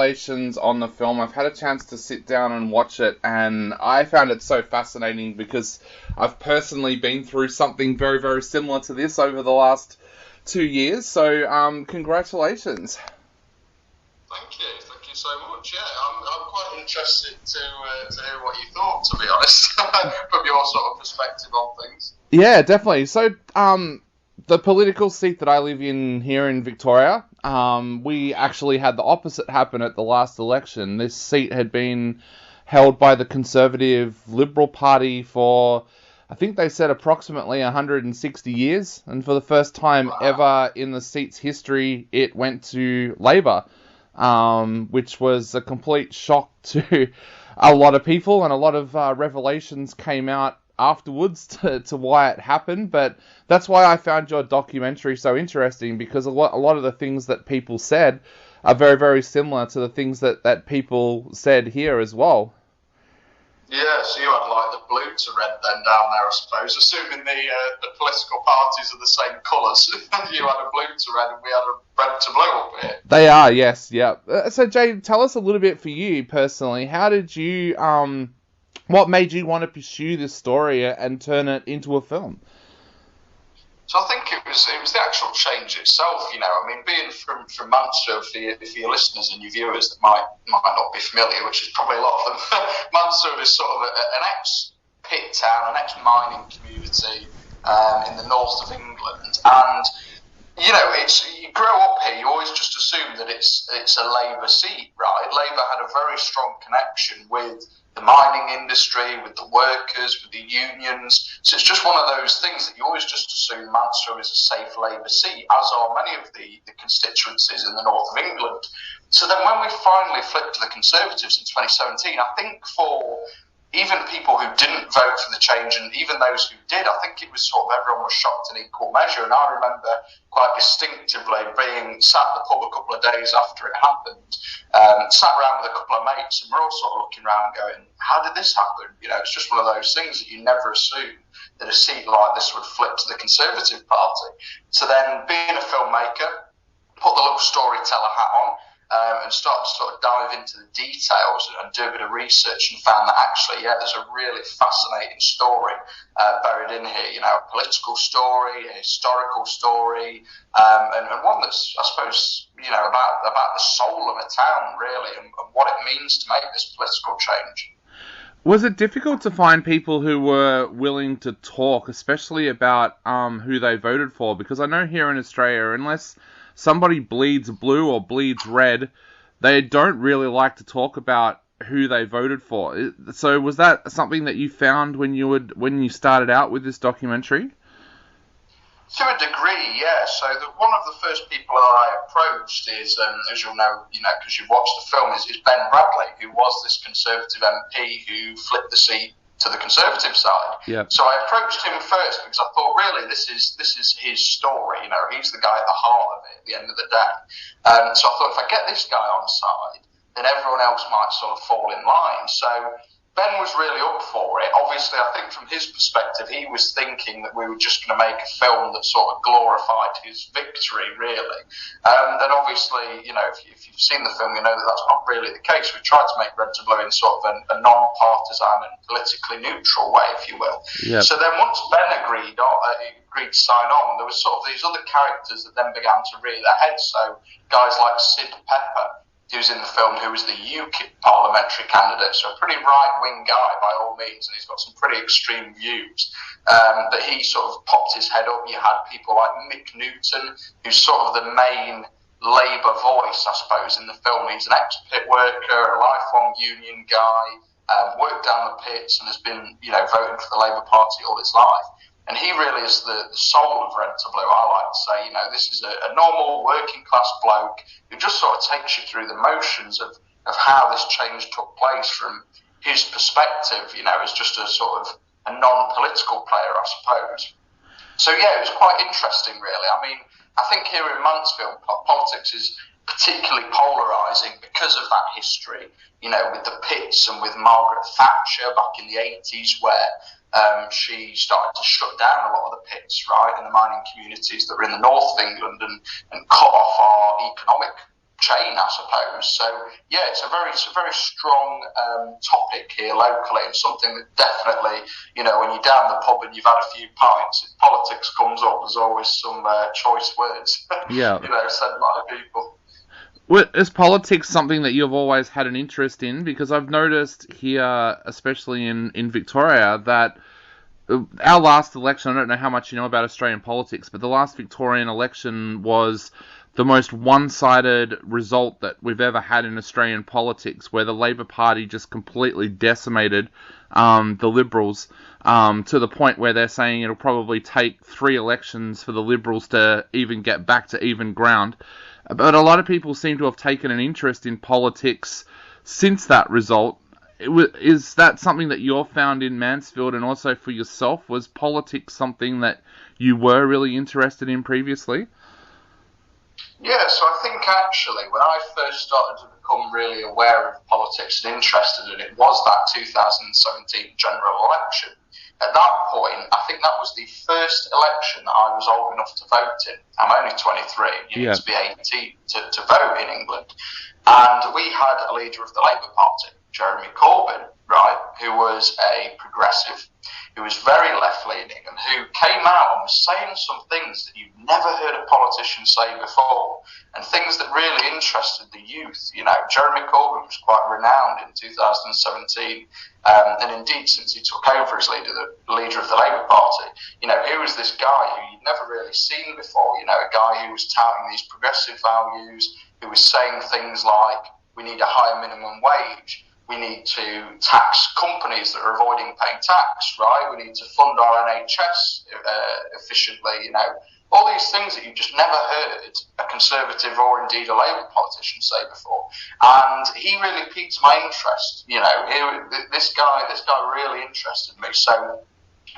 congratulations on the film. I've had a chance to sit down and watch it, and I found it so fascinating because I've personally been through something very, very similar to this over the last 2 years. So, congratulations. Thank you so much. Yeah, I'm quite interested to hear what you thought, to be honest, from your sort of perspective on things. Yeah, definitely. So, the political seat that I live in here in Victoria, we actually had the opposite happen at the last election. This seat had been held by the Conservative Liberal Party for, I think they said, approximately 160 years. And for the first time ever in the seat's history, it went to Labor, which was a complete shock to a lot of people, and a lot of revelations came out afterwards to why it happened. But that's why I found your documentary so interesting, because a lot of the things that people said are very, very similar to the things that people said here as well. Yeah, so you had like the blue to red then down there, I suppose, assuming the political parties are the same colours. You had a blue to red and we had a red to blue up here. They are, yes, yeah. So Jay, tell us a little bit for you personally. How did you what made you want to pursue this story and turn it into a film? So I think it was the actual change itself, you know. I mean, being from Mansfield, for your listeners and your viewers that might not be familiar, which is probably a lot of them, Mansfield is sort of an ex-pit town, an ex-mining community in the north of England. And, you know, you grow up here, you always just assume that it's a Labour seat, right? Labour had a very strong connection with the mining industry, with the workers, with the unions. So it's just one of those things that you always just assume Mansfield is a safe Labour seat, as are many of the constituencies in the north of England. So then when we finally flipped to the Conservatives in 2017, I think for even people who didn't vote for the change, and even those who did, I think it was sort of everyone was shocked in equal measure. And I remember quite distinctively being sat at the pub a couple of days after it happened, sat around with a couple of mates, and we're all sort of looking around going, how did this happen? You know, it's just one of those things that you never assume that a seat like this would flip to the Conservative Party. So then, being a filmmaker, put the little storyteller hat on, and started to sort of dive into the details and do a bit of research, and found that actually, yeah, there's a really fascinating story buried in here, you know, a political story, a historical story, and one that's, I suppose, you know, about the soul of a town, really, and what it means to make this political change. Was it difficult to find people who were willing to talk, especially about who they voted for? Because I know here in Australia, unless somebody bleeds blue or bleeds red, they don't really like to talk about who they voted for. So was that something that you found when you started out with this documentary? To a degree, yeah. So one of the first people that I approached is, as you'll know, because you've watched the film, is Ben Bradley, who was this Conservative MP who flipped the seat to the Conservative side. Yeah. So I approached him first because I thought, really, this is his story. You know, he's the guy at the heart of it at the end of the day. So I thought, if I get this guy on side, then everyone else might sort of fall in line. So Ben was really up for it. Obviously, I think from his perspective, he was thinking that we were just going to make a film that sort of glorified his victory, really. And obviously, you know, if you've seen the film, you know that that's not really the case. We tried to make Redt'Blue in sort of a non-partisan and politically neutral way, if you will. Yep. So then once Ben agreed to sign on, there was sort of these other characters that then began to rear their heads. So guys like Sid Pepper, who's in the film, who was the UKIP parliamentary candidate, so a pretty right-wing guy by all means, and he's got some pretty extreme views. But he sort of popped his head up. You had people like Mick Newton, who's sort of the main Labour voice, I suppose, in the film. He's an ex-pit worker, a lifelong union guy, worked down the pits and has been, you know, voting for the Labour Party all his life. And he really is the soul of Redt'Blue, I like to say. You know, this is a normal working class bloke who just sort of takes you through the motions of how this change took place from his perspective, you know, as just a sort of a non-political player, I suppose. So yeah, it was quite interesting, really. I mean, I think here in Mansfield, politics is particularly polarising because of that history, you know, with the pits and with Margaret Thatcher back in the 80s, where she started to shut down a lot of the pits, right, in the mining communities that were in the north of England, and cut off our economic chain, I suppose. So yeah, it's a very strong topic here locally, and something that definitely, you know, when you're down the pub and you've had a few pints, if politics comes up, there's always some choice words, Yeah. you know, said by people. Well, is politics something that you've always had an interest in? Because I've noticed here, especially in Victoria, that our last election, I don't know how much you know about Australian politics, but the last Victorian election was the most one-sided result that we've ever had in Australian politics, where the Labor Party just completely decimated the Liberals to the point where they're saying it'll probably take 3 elections for the Liberals to even get back to even ground. But a lot of people seem to have taken an interest in politics since that result. Is that something that you've found in Mansfield, and also for yourself? Was politics something that you were really interested in previously? Yeah, so I think actually when I first started to become really aware of politics and interested in it was that 2017 general election. At that point, I think that was the first election that I was old enough to vote in. I'm only 23, you need to be 18 to vote in England. And we had a leader of the Labour Party, Jeremy Corbyn, right, who was a progressive, who was very left-leaning, and who came out and was saying some things that you've never heard a politician say before, and things that really interested the youth. You know, Jeremy Corbyn was quite renowned in 2017, and indeed since he took over as leader of the Labour Party. You know, here was this guy who you'd never really seen before, you know, a guy who was touting these progressive values, who was saying things like, we need a higher minimum wage, we need to tax companies that are avoiding paying tax, right? We need to fund our NHS efficiently, you know. All these things that you just never heard a Conservative or indeed a Labour politician say before. And he really piqued my interest, you know. This guy really interested me. So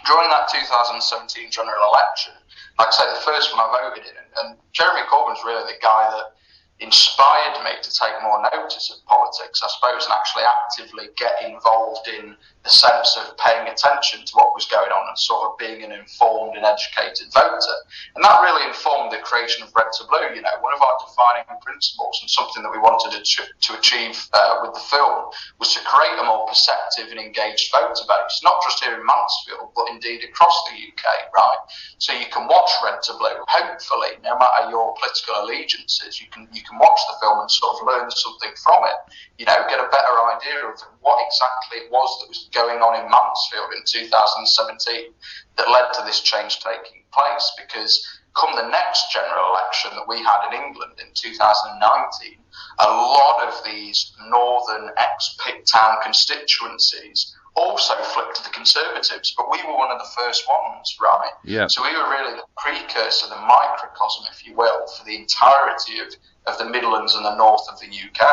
during that 2017 general election, like I say, the first one I voted in, and Jeremy Corbyn's really the guy that inspired me to take more notice of politics, I suppose, and actually actively get involved in the sense of paying attention to what was going on and sort of being an informed and educated voter. And that really informed the creation of Redt'Blue. You know, one of our defining principles and something that we wanted to achieve with the film was to create a more perceptive and engaged voter base, not just here in Mansfield, but indeed across the UK, right? So you can watch Redt'Blue, hopefully, no matter your political allegiances, you can watch the film and sort of learn something from it, you know, get a better idea of what exactly it was that was going on in Mansfield in 2017 that led to this change taking place. Because come the next general election that we had in England in 2019, a lot of these northern ex-Pit Town constituencies also flipped to the Conservatives, but we were one of the first ones, right? Yeah. So we were really the precursor, the microcosm, if you will, for the entirety of the Midlands and the north of the UK.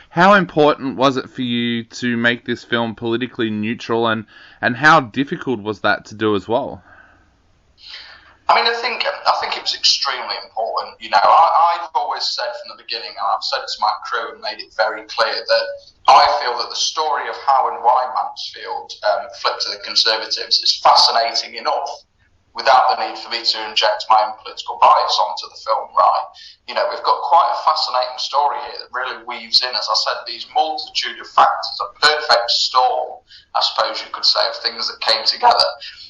How important was it for you to make this film politically neutral, and how difficult was that to do as well? I mean, I think it was extremely important. You know, I've always said from the beginning, and I've said to my crew and made it very clear that I feel that the story of how and why Mansfield flipped to the Conservatives is fascinating enough without the need for me to inject my own political bias onto the film, right? You know, we've got quite a fascinating story here that really weaves in, as I said, these multitude of factors, a perfect storm, I suppose you could say, of things that came together.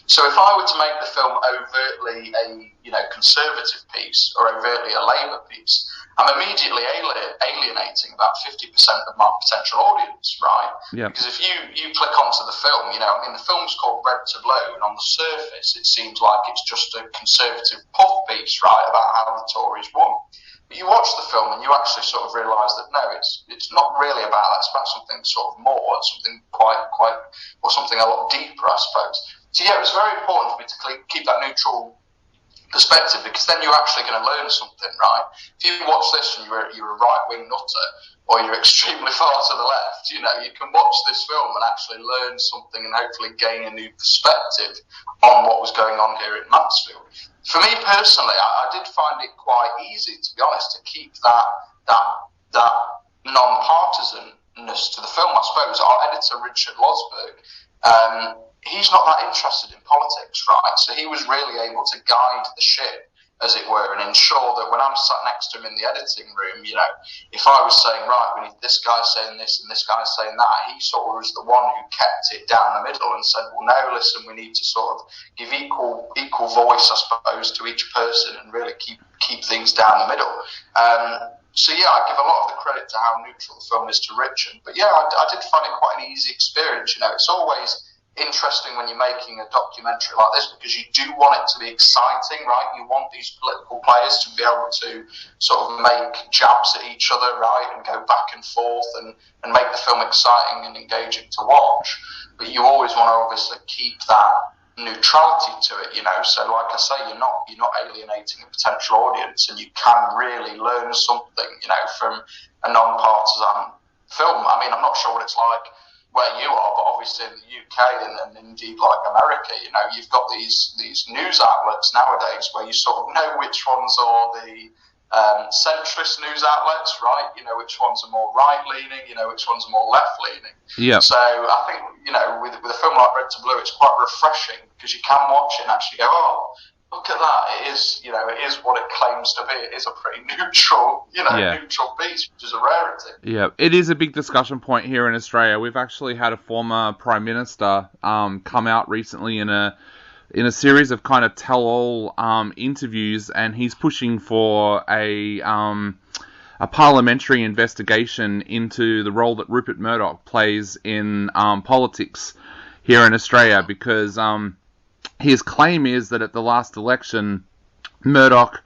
So if I were to make the film overtly a, you know, Conservative piece or overtly a Labour piece, I'm immediately alienating about 50% of my potential audience, right? Yeah. Because if you click onto the film, you know, I mean, the film's called Redt'Blue, and on the surface it seems like it's just a Conservative puff piece, right, about how the Tories won. But you watch the film and you actually sort of realise that no, it's not really about that. It's about something sort of more, something quite, or something a lot deeper, I suppose. So yeah, it was very important for me to keep that neutral perspective, because then you're actually going to learn something, right? If you watch this and you're a right-wing nutter, or you're extremely far to the left, you know, you can watch this film and actually learn something and hopefully gain a new perspective on what was going on here in Mansfield. For me personally, I did find it quite easy, to be honest, to keep that non-partisanness to the film, I suppose. Our editor, Richard Losberg, he's not that interested in politics, right? So he was really able to guide the ship as it were, and ensure that when I'm sat next to him in the editing room, you know, if I was saying, right, we need this guy saying this and this guy saying that, he sort of was the one who kept it down the middle and said, well, no, listen, we need to sort of give equal voice, I suppose, to each person and really keep things down the middle. So yeah, I give a lot of the credit to how neutral the film is to Richard. But yeah, I did find it quite an easy experience. You know, it's always interesting when you're making a documentary like this because you do want it to be exciting, right? You want these political players to be able to sort of make jabs at each other, right, and go back and forth and make the film exciting and engaging to watch. But you always want to obviously keep that neutrality to it, you know. So like I say, you're not alienating a potential audience, and you can really learn something, you know, from a non-partisan film. I mean, I'm not sure what it's like where you are, but obviously in the UK and indeed like America, you know, you've got these news outlets nowadays where you sort of know which ones are the centrist news outlets, right? You know, which ones are more right-leaning, you know, which ones are more left-leaning. Yeah. So I think, you know, with a film like Redt'Blue, it's quite refreshing because you can watch it and actually go, oh, look at that. It is, you know, it is what it claims to be. It is a pretty neutral, you know, neutral piece, which is a rarity. Yeah, it is a big discussion point here in Australia. We've actually had a former Prime Minister come out recently in a series of kind of tell-all interviews, and he's pushing for a parliamentary investigation into the role that Rupert Murdoch plays in politics here in Australia, because his claim is that at the last election, Murdoch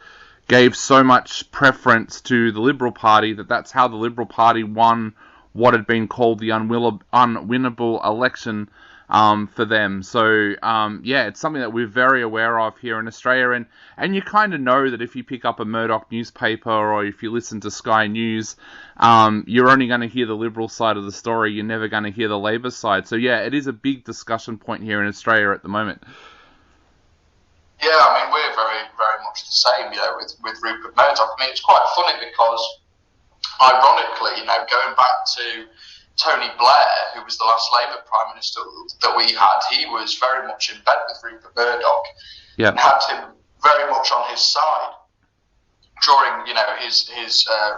gave so much preference to the Liberal Party that's how the Liberal Party won what had been called the unwinnable election for them. So, yeah, it's something that we're very aware of here in Australia. And you kind of know that if you pick up a Murdoch newspaper or if you listen to Sky News, you're only going to hear the Liberal side of the story. You're never going to hear the Labor side. So, yeah, it is a big discussion point here in Australia at the moment. Yeah, I mean, we're very, very much the same, you know, with Rupert Murdoch. I mean, it's quite funny because, ironically, you know, going back to Tony Blair, who was the last Labour Prime Minister that we had, he was very much in bed with Rupert Murdoch and had him very much on his side during, you know, his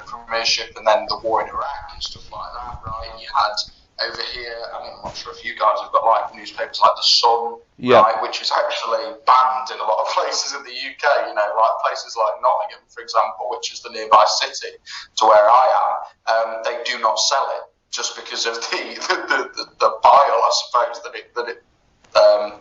premiership and then the war in Iraq and stuff like that, right? You had over here, I mean, I'm not sure if you guys have got like newspapers like The Sun, right, which is actually banned in a lot of places in the UK, you know, like places like Nottingham, for example, which is the nearby city to where I am, they do not sell it just because of the bile, I suppose, that it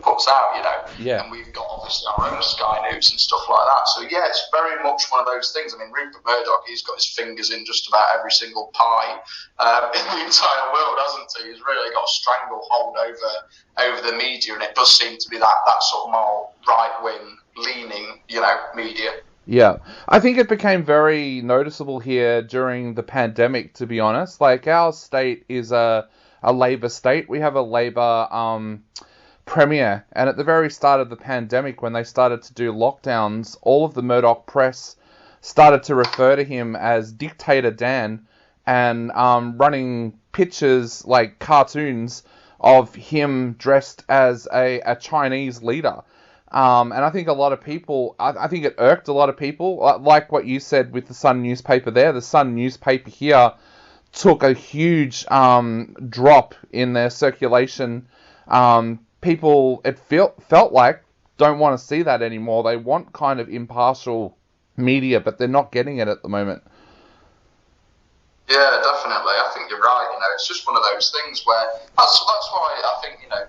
puts out, you know. Yeah. And we've got obviously our own Sky News and stuff like that. So yeah, it's very much one of those things. I mean, Rupert Murdoch, he's got his fingers in just about every single pie in the entire world, hasn't he? He's really got a stranglehold over the media, and it does seem to be that sort of more right-wing leaning, you know, media. Yeah, I think it became very noticeable here during the pandemic, to be honest. Like, our state is a Labor state. We have a Labor premier, and at the very start of the pandemic, when they started to do lockdowns, all of the Murdoch press started to refer to him as Dictator Dan, and running pictures, like cartoons, of him dressed as a Chinese leader. And I think a lot of people, I think it irked a lot of people, like what you said with the Sun newspaper there. The Sun newspaper here took a huge drop in their circulation. People, it felt like, don't want to see that anymore. They want kind of impartial media, but they're not getting it at the moment. Yeah, definitely. I think you're right. You know, it's just one of those things where that's why I think, you know,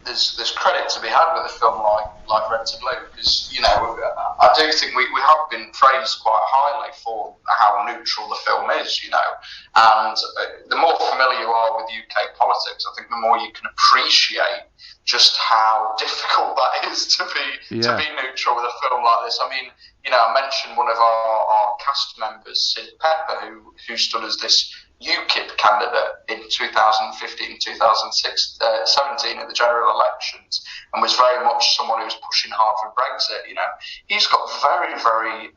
there's credit to be had with a film like Redt'Blue, because, you know, I do think we have been praised quite highly for how neutral the film is, you know, and the more familiar you are with UK politics, I think the more you can appreciate just how difficult that is to be neutral with a film like this. I mean, you know, I mentioned one of our cast members, Sid Pepper, who stood as this UKIP candidate in 2015, 2017 in the general elections, and was very much someone who was pushing hard for Brexit. You know, he's got very, very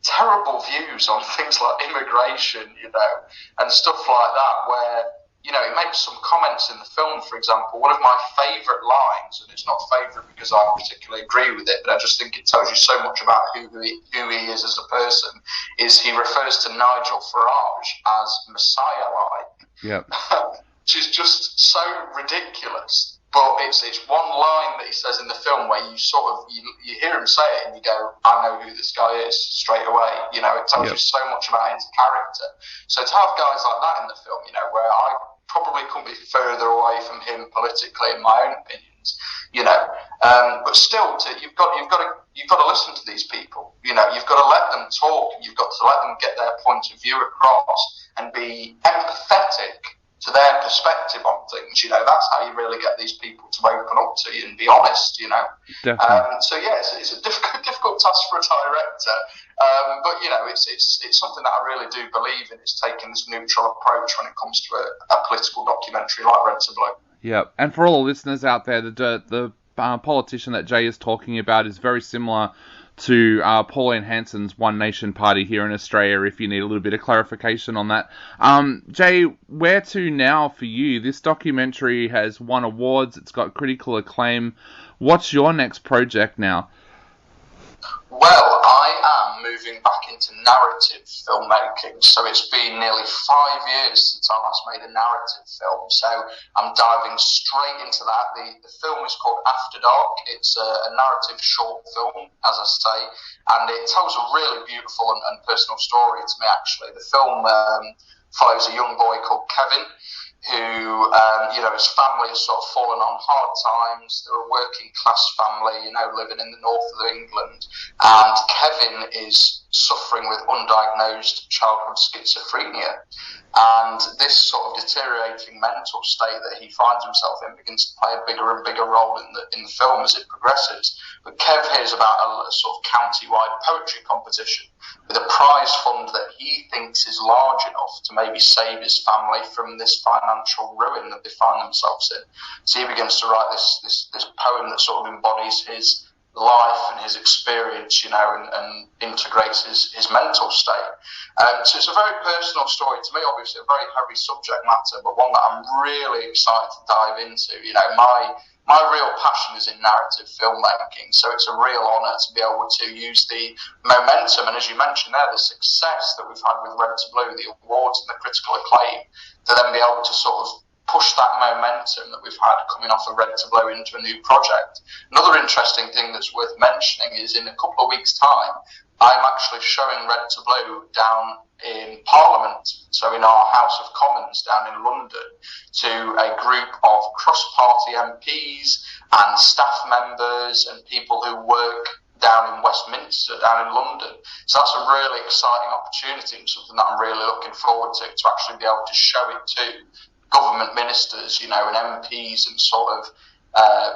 terrible views on things like immigration, you know, and stuff like that, where you know, he makes some comments in the film. For example, one of my favourite lines, and it's not favourite because I particularly agree with it, but I just think it tells you so much about who he is as a person, is he refers to Nigel Farage as Messiah-like. Yep. Which is just so ridiculous. But it's one line that he says in the film where you sort of you hear him say it and you go, I know who this guy is straight away. You know, it tells you so much about his character. So to have guys like that in the film, you know, where I probably couldn't be further away from him politically, in my own opinions, you know, but still, you've got to listen to these people. You know, you've got to let them talk. You've got to let them get their point of view across and be empathetic to their perspective on things. You know, that's how you really get these people to open up to you and be honest, you know. So yeah, it's a difficult task for a director, but you know, it's something that I really do believe in, is taking this neutral approach when it comes to a political documentary like Redt'Blue. Yeah, and for all the listeners out there, the politician that Jay is talking about is very similar to Pauline Hanson's One Nation Party here in Australia, if you need a little bit of clarification on that. Jay, where to now for you? This documentary has won awards, it's got critical acclaim. What's your next project now? Well, I am moving back into narrative filmmaking, so it's been nearly 5 years since I last made a narrative film, so I'm diving straight into that. The film is called After Dark. It's a narrative short film, as I say, and it tells a really beautiful and personal story to me, actually. The film follows a young boy called Kevin, who, you know, his family has sort of fallen on hard times. They're a working class family, you know, living in the north of England. And Kevin is suffering with undiagnosed childhood schizophrenia. And this sort of deteriorating mental state that he finds himself in begins to play a bigger and bigger role in the film as it progresses. But Kev hears about a sort of county-wide poetry competition with a prize fund that he thinks is large enough to maybe save his family from this financial ruin that they find themselves in. So he begins to write this poem that sort of embodies his life and his experience, you know, and integrates his mental state. So it's a very personal story to me, obviously a very heavy subject matter, but one that I'm really excited to dive into. You know, my real passion is in narrative filmmaking, so it's a real honour to be able to use the momentum, and as you mentioned there, the success that we've had with Redt'Blue, the awards and the critical acclaim, to then be able to sort of push that momentum that we've had coming off of Redt'Blue into a new project. Another interesting thing that's worth mentioning is in a couple of weeks' time, I'm actually showing Redt'Blue down in Parliament, so in our House of Commons down in London, to a group of cross-party MPs and staff members and people who work down in Westminster, down in London. So that's a really exciting opportunity and something that I'm really looking forward to actually be able to show it to government ministers, you know, and MPs, and sort of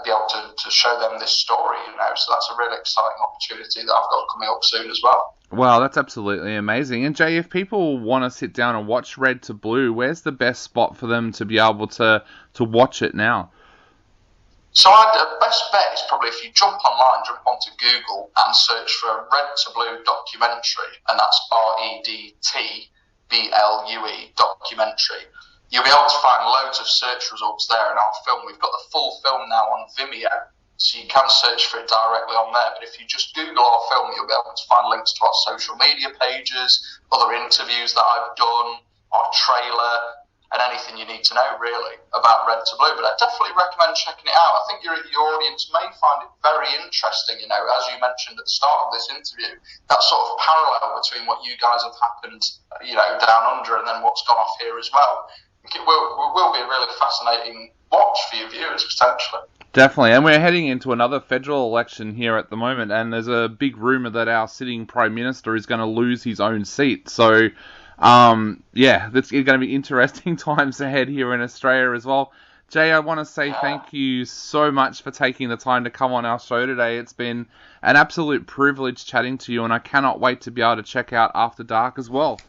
be able to show them this story, you know. So that's a really exciting opportunity that I've got coming up soon as well. Wow, that's absolutely amazing. And Jay, if people want to sit down and watch Redt'Blue, where's the best spot for them to be able to watch it now? So the best bet is probably if you jump onto Google and search for a Redt'Blue documentary, and that's Redt'Blue documentary. You'll be able to find loads of search results there in our film. We've got the full film now on Vimeo, so you can search for it directly on there. But if you just Google our film, you'll be able to find links to our social media pages, other interviews that I've done, our trailer, and anything you need to know, really, about Redt'Blue. But I definitely recommend checking it out. I think your audience may find it very interesting, you know, as you mentioned at the start of this interview, that sort of parallel between what you guys have happened, you know, down under and then what's gone off here as well. I think it will be a really fascinating watch for your viewers, potentially. Definitely, and we're heading into another federal election here at the moment, and there's a big rumour that our sitting Prime Minister is going to lose his own seat. So, yeah, it's going to be interesting times ahead here in Australia as well. Jay, I want to say thank you so much for taking the time to come on our show today. It's been an absolute privilege chatting to you, and I cannot wait to be able to check out After Dark as well.